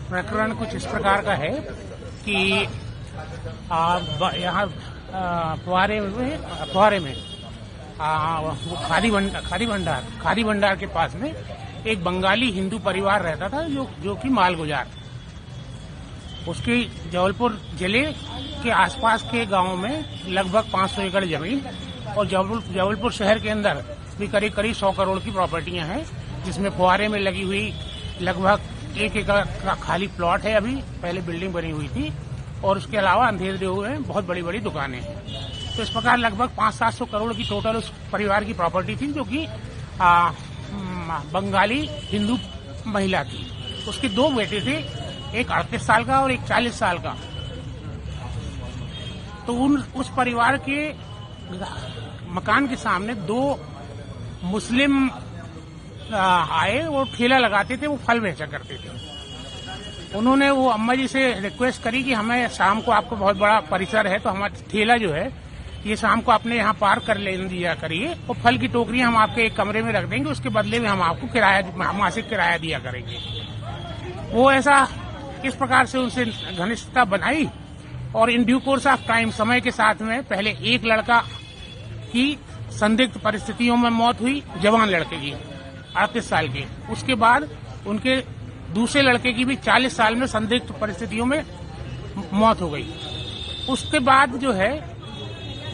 प्रकरण कुछ इस प्रकार का है कि यहाँ फुहारे में खादी भंडार के पास में एक बंगाली हिंदू परिवार रहता था जो कि मालगुजार। उसके जबलपुर जिले के आसपास के गांव में लगभग 500 एकड़ जमीन और जबलपुर शहर के अंदर भी करीब 100 करोड़ की प्रॉपर्टियां हैं, जिसमें फुहारे में लगी हुई लगभग 1 एकड़ का खाली प्लॉट है। अभी पहले बिल्डिंग बनी हुई थी और उसके अलावा अंधेरदेव में बहुत बड़ी बड़ी दुकानें हैं। तो इस प्रकार लगभग 500-700 करोड़ की टोटल उस परिवार की प्रॉपर्टी थी, जो कि बंगाली हिंदू महिला थी। उसके 2 बेटे थे, एक 38 साल का और एक 40 साल का। तो उस परिवार के मकान के सामने 2 मुस्लिम आए और ठेला लगाते थे, वो फल बेचा करते थे। उन्होंने वो अम्मा जी से रिक्वेस्ट करी कि हमें शाम को, आपको बहुत बड़ा परिसर है तो हमारा ठेला जो है ये शाम को अपने यहाँ पार्क कर ले दिया करिए और फल की टोकरी हम आपके एक कमरे में रख देंगे, उसके बदले में हम आपको मासिक किराया दिया करेंगे। वो ऐसा इस प्रकार से उनसे घनिष्ठता बनाई और in due course of time, समय के साथ में पहले एक लड़का की संदिग्ध परिस्थितियों में मौत हुई, जवान लड़के की 38 साल के। उसके बाद उनके दूसरे लड़के की भी 40 साल में संदिग्ध परिस्थितियों में मौत हो गई। उसके बाद जो है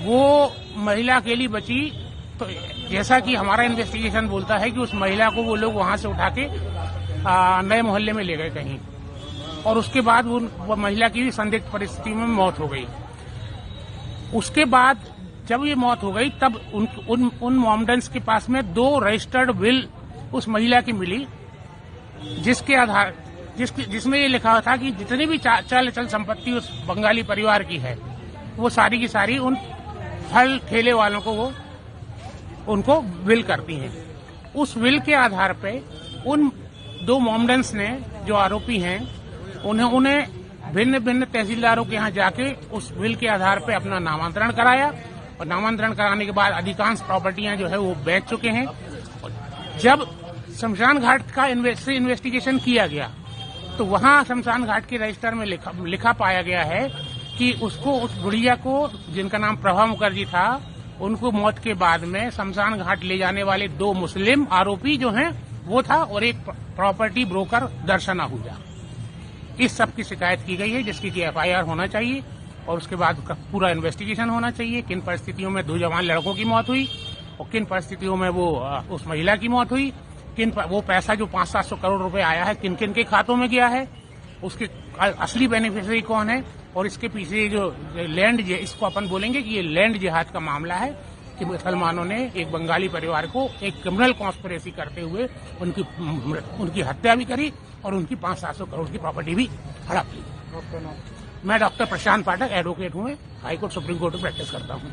वो महिला अकेली बची। तो जैसा कि हमारा इन्वेस्टिगेशन बोलता है कि उस महिला को वो लोग वहां से उठा के नए मोहल्ले में ले गए कहीं, और उसके बाद वो महिला की भी संदिग्ध परिस्थिति में मौत हो गई। उसके बाद जब ये मौत हो गई तब उन मॉमडेंस के पास में 2 रजिस्टर्ड विल उस महिला की मिली, जिसके आधार जिसमें ये लिखा था कि जितनी भी चल संपत्ति उस बंगाली परिवार की है वो सारी की सारी उन फल ठेले वालों को वो उनको विल करती हैं। उस विल के आधार पे उन 2 मॉमडेंस ने, जो आरोपी हैं, उन्हें भिन्न भिन्न तहसीलदारों के यहाँ जाके उस विल के आधार पे अपना नामांतरण कराया और नामांतरण कराने के बाद अधिकांश प्रॉपर्टियां जो है वो बेच चुके हैं। जब शमशान घाट का इन्वेस्टिगेशन किया गया तो वहां शमशान घाट के रजिस्टर में लिखा पाया गया है कि उस बुढ़िया को, जिनका नाम प्रभा मुखर्जी था, उनको मौत के बाद में शमशान घाट ले जाने वाले 2 मुस्लिम आरोपी जो हैं वो था और एक प्रॉपर्टी ब्रोकर दर्शन आहूजा। इस सब की शिकायत की गई है, जिसकी कि FIR होना चाहिए और उसके बाद पूरा इन्वेस्टिगेशन होना चाहिए। किन परिस्थितियों में 2 जवान लड़कों की मौत हुई और किन परिस्थितियों में वो उस महिला की मौत हुई, वो पैसा जो 500-700 करोड़ रुपए आया है किन किन के खातों में गया है, उसके असली बेनिफिशियरी कौन है, और इसके पीछे जो लैंड, इसको अपन बोलेंगे कि ये लैंड जिहाद का मामला है कि मुसलमानों ने एक बंगाली परिवार को एक क्रिमिनल कॉन्स्पिरेसी करते हुए उनकी हत्या भी करी और उनकी 500-700 करोड़ की प्रॉपर्टी भी हड़प ली। मैं डॉक्टर प्रशांत पाठक, एडवोकेट हूँ, हाईकोर्ट सुप्रीम कोर्ट में प्रैक्टिस करता हूँ।